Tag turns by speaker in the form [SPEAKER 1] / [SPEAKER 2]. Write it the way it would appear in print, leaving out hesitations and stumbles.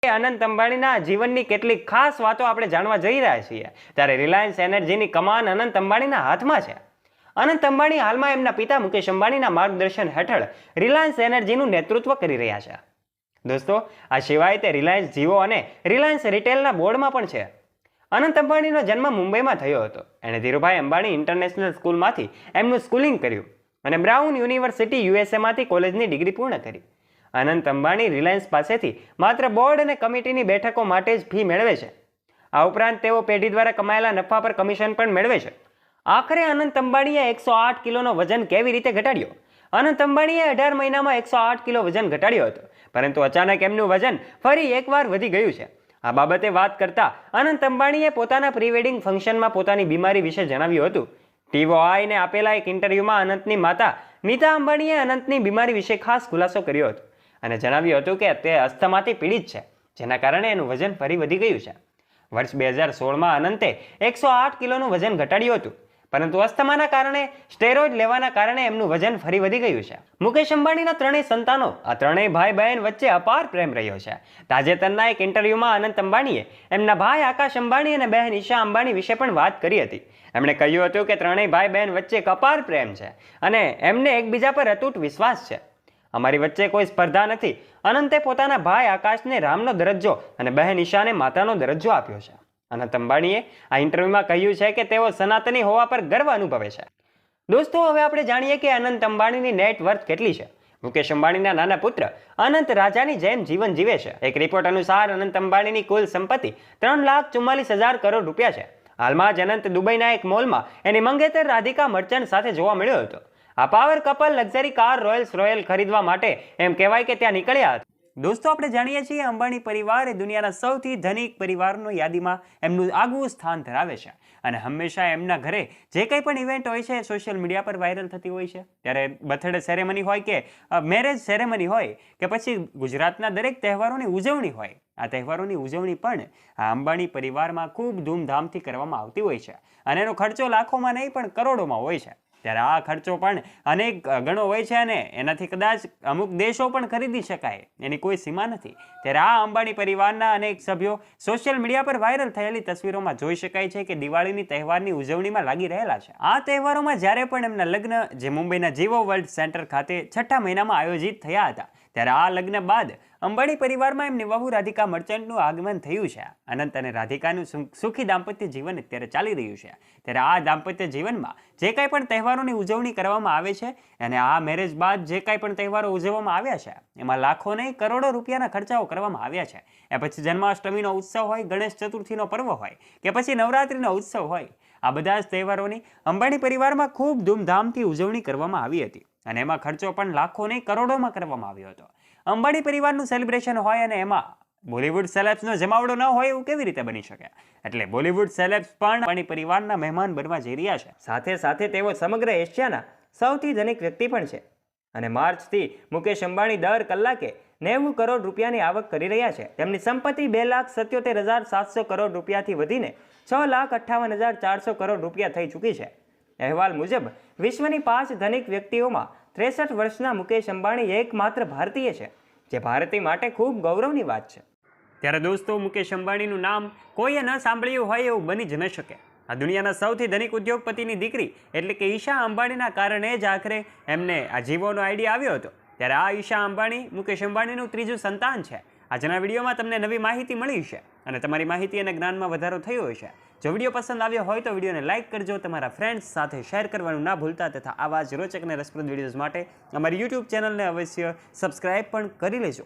[SPEAKER 1] અનંત અંબાણીના જીવનની કેટલીક ખાસ વાતો આપણે જાણવા જઈ રહ્યા છીએ ત્યારે રિલાયન્સ એનર્જીની કમાન અનંત અંબાણીના હાથમાં છે। અનંત અંબાણી હાલમાં એમના પિતા મુકેશ અંબાણીના માર્ગદર્શન હેઠળ રિલાયન્સ એનર્જીનું નેતૃત્વ કરી રહ્યા છે। દોસ્તો, આ સિવાય તે રિલાયન્સ જીઓ અને રિલાયન્સ રિટેલના બોર્ડમાં પણ છે। અનંત અંબાણીનો જન્મ મુંબઈમાં થયો હતો। એણે ધીરુભાઈ અંબાણી ઇન્ટરનેશનલ સ્કૂલમાંથી એમનું સ્કૂલિંગ કર્યું અને બ્રાઉન યુનિવર્સિટી યુએસએમાંથી કોલેજની ડિગ્રી પૂર્ણ કરી। અનંત અંબાણી રિલાયન્સ પાસેથી માત્ર બોર્ડ અને કમિટીની બેઠકો માટે જ ફી મેળવે છે। આ ઉપરાંત તેઓ પેઢી દ્વારા કમાયેલા નફા પર કમિશન પણ મેળવે છે। આખરે અનંત અંબાણીએ 108 કિલોનો વજન કેવી રીતે ઘટાડ્યો? અનંત અંબાણીએ 18 મહિનામાં 108 કિલો વજન ઘટાડ્યો હતો, પરંતુ અચાનક એમનું વજન ફરી એકવાર વધી ગયું છે। આ બાબતે વાત કરતા અનંત અંબાણીએ પોતાના પ્રી વેડિંગ ફંક્શનમાં પોતાની બીમારી વિશે જણાવ્યું હતું। TVIને આપેલા એક ઇન્ટરવ્યુમાં અનંતની માતા નીતા અંબાણીએ અનંતની બીમારી વિશે ખાસ ખુલાસો કર્યો હતો અને જણાવ્યું હતું કે તે અસ્થમાથી પીડિત છે, જેના કારણે એનું વજન ફરી વધી ગયું છે। વર્ષ 2016માં અનંતે 108 કિલોનું વજન ઘટાડ્યું હતું, પરંતુ અસ્થમાના કારણે સ્ટેરોઇડ લેવાના કારણે એમનું વજન ફરી વધી ગયું છે। મુકેશ અંબાણીના ત્રણેય સંતાનો, આ ત્રણેય ભાઈ બહેન વચ્ચે અપાર પ્રેમ રહ્યો છે। તાજેતરના એક ઇન્ટરવ્યુમાં અનંત અંબાણીએ એમના ભાઈ આકાશ અંબાણી અને બહેન ઈશા અંબાણી વિશે પણ વાત કરી હતી। એમણે કહ્યું હતું કે ત્રણેય ભાઈ બહેન વચ્ચે એક અપાર પ્રેમ છે અને એમને એકબીજા પર અતૂટ વિશ્વાસ છે। અમારી વચ્ચે કોઈ સ્પર્ધા નથી। અનંતે પોતાના ભાઈ આકાશને રામનો દરજ્જો અને બહેન ઈશાને માતાનો દરજ્જો આપ્યો છે। અનંત અંબાણીએ આ ઇન્ટરવ્યુમાં કહ્યું છે કે તેઓ સનાતની હોવા પર ગર્વ અનુભવે છે। દોસ્તો, હવે આપણે જાણીએ કે અનંત અંબાણીની નેટ વર્થ કેટલી છે। મુકેશ અંબાણીના નાના પુત્ર અનંત રાજાની જેમ જીવન જીવે છે। એક રિપોર્ટ અનુસાર અનંત અંબાણીની કુલ સંપત્તિ 3,44,000 કરોડ રૂપિયા છે। હાલમાં જ અનંત દુબઈના એક મોલમાં એની મંગેતર રાધિકા મર્ચન્ટ સાથે જોવા મળ્યો હતો। આ power couple luxury car Royals royal ખરીદવા માટે એમ કહેવાય કે ત્યાં નીકળ્યા હતા। દોસ્તો, આપણે જાણીએ છીએ અંબાણી પરિવાર એ દુનિયાના સૌથી ધનિક પરિવારની યાદીમાં એમનું આગવું સ્થાન ધરાવે છે અને હંમેશા એમના ઘરે જે કંઈ પણ ઇવેન્ટ હોય છે સોશિયલ મીડિયા પર વાયરલ થતી હોય છે। ત્યારે બર્થડે સેરેમની હોય કે મેરેજ સેરેમની હોય કે પછી ગુજરાતના દરેક તહેવારોની ઉજવણી હોય, આ તહેવારોની ઉજવણી પણ આ અંબાણી પરિવારમાં ખૂબ ધૂમધામથી કરવામાં આવતી હોય છે અને એનો ખર્ચો લાખોમાં નહીં પણ કરોડોમાં હોય છે। ત્યારે આ ખર્ચો પણ અનેક ગણો હોય છે અને એનાથી કદાચ અમુક દેશો પણ ખરીદી શકાય, એની કોઈ સીમા નથી। ત્યારે આ અંબાણી પરિવારના અનેક સભ્યો સોશિયલ મીડિયા પર વાયરલ થયેલી તસવીરોમાં જોઈ શકાય છે કે દિવાળીની તહેવારની ઉજવણીમાં લાગી રહેલા છે। આ તહેવારોમાં જ્યારે પણ એમના લગ્ન જે મુંબઈના જીવો વર્લ્ડ સેન્ટર ખાતે 6ઠા મહિનામાં આયોજિત થયા હતા, ત્યારે આ લગ્ન બાદ અંબાણી પરિવારમાં એમની વહુ રાધિકા મર્ચન્ટનું આગમન થયું છે। અનંત અને રાધિકાનું સુખી દાંપત્ય જીવન અત્યારે ચાલી રહ્યું છે। ત્યારે આ દાંપત્ય જીવનમાં જે કાંઈ પણ તહેવારોની ઉજવણી કરવામાં આવે છે અને આ મેરેજ બાદ જે કાંઈ પણ તહેવારો ઉજવવામાં આવ્યા છે એમાં લાખો નહીં કરોડો રૂપિયાના ખર્ચાઓ કરવામાં આવ્યા છે। એ પછી જન્માષ્ટમીનો ઉત્સવ હોય, ગણેશ ચતુર્થીનો પર્વ હોય કે પછી નવરાત્રિનો ઉત્સવ હોય, આ બધા જ તહેવારોની અંબાણી પરિવારમાં ખૂબ ધૂમધામથી ઉજવણી કરવામાં આવી હતી અને એમાં ખર્ચો પણ લાખો નહીં કરોડોમાં કરવામાં આવ્યો હતો। અંબાણી પરિવારનું સેલિબ્રેશન હોય અને એમાં બોલિવૂડ સેલેબ્સનો જમાવડો ન હોય એવું કેવી રીતે બની શકે? એટલે બોલિવૂડ સેલેબ્સ પણ અંબાણી પરિવારના મહેમાન બનવા જઈ રહ્યા છે। સાથે સાથે તેઓ સમગ્ર એશિયાના સૌથી ધનિક વ્યક્તિ પણ છે અને માર્ચથી મુકેશ અંબાણી દર કલાકે 90 કરોડ રૂપિયાની આવક કરી રહ્યા છે। તેમની સંપત્તિ 2,77,700 કરોડ રૂપિયાથી વધીને 6,58,400 કરોડ રૂપિયા થઈ ચૂકી છે। અહેવાલ મુજબ વિશ્વની 5 ધનિક વ્યક્તિઓમાં 63 વર્ષના મુકેશ અંબાણી એકમાત્ર ભારતીય છે, જે ભારતીય માટે ખૂબ ગૌરવની વાત છે। ત્યારે દોસ્તો, મુકેશ અંબાણીનું નામ કોઈએ ન સાંભળ્યું હોય એવું બની જ ન શકે। આ દુનિયાના સૌથી ધનિક ઉદ્યોગપતિની દીકરી એટલે કે ઈશા અંબાણીના કારણે જ આખરે એમને આ જીવોનો આઈડિયા આવ્યો હતો। ત્યારે આ ઈશા અંબાણી મુકેશ અંબાણીનું ત્રીજું સંતાન છે। આજના વિડીયોમાં તમને નવી માહિતી મળી છે અને તમારી માહિતી અને જ્ઞાનમાં વધારો થયો હશે। જો વિડીયો પસંદ આવ્યો હોય તો વિડીયોને લાઇક કરજો, તમારા ફ્રેન્ડ્સ સાથે શેર કરવાનું ના ભૂલતા તથા આવા જ રોચક અને રસપ્રદ વિડીયોઝ માટે અમારી YouTube ચેનલને અવશ્ય સબસ્ક્રાઇબ પણ કરી લેજો।